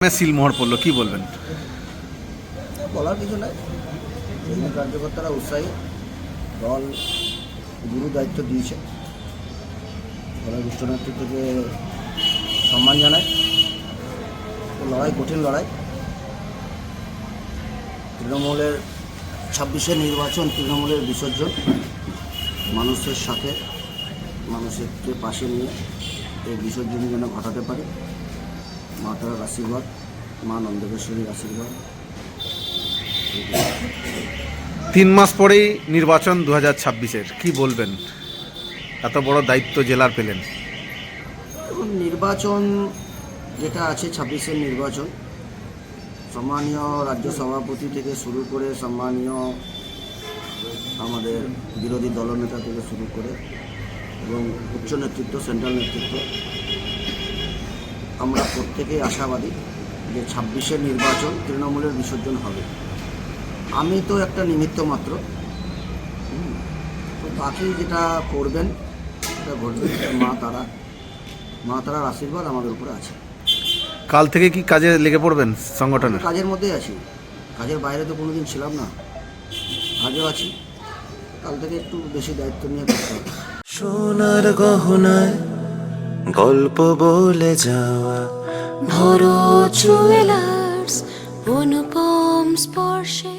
সিলমোহর পড়লো, কি বলবেন? বলার কিছু নাই। এই কার্যকর্তারা উৎসাহী, দল গুরু দায়িত্ব দিয়েছে, দলের উচ্চ নেতৃত্বকে সম্মান জানায়। লড়াই কঠিন লড়াই। তৃণমূলের 26-এর নির্বাচন, তৃণমূলের বিসর্জন, মানুষের সাথে মানুষকে পাশে নিয়ে এই বিসর্জন যেন ঘটাতে পারি। মা তারার আশীর্বাদ, মা নন্দেশ্বরীর আশীর্বাদ। 3 মাস পরেই নির্বাচন 2026-এর, কি বলবেন? এত বড় দায়িত্ব জেলার পেলেন। এখন নির্বাচন যেটা আছে 26-এর নির্বাচন, সম্মানীয় রাজ্য সভাপতি থেকে শুরু করে সম্মানীয় আমাদের বিরোধী দলনেতা থেকে শুরু করে এবং উচ্চ নেতৃত্ব, সেন্ট্রাল নেতৃত্ব, আমরা প্রত্যেকেই আশাবাদী যে 26-এর নির্বাচন তৃণমূলের বিসর্জন হবে। আমি তো একটা নিমিত্ত মাত্র, তো বাকি যেটা করবেন সেটা ঘটবে। মা তারার আশীর্বাদ আমাদের উপরে আছে। কাল থেকে কি কাজে লেগে পড়বেন সংগঠনের? কাজের মধ্যেই আছি, কাজের বাইরে তো কোনোদিন ছিলাম না, আজও আছি। কাল থেকে একটু বেশি দায়িত্ব নিয়ে করতে হবে। সোনার গহনায় গল্প বলে যাওয়া ভরত জুয়েলার্স অনুপম স্পর্শে।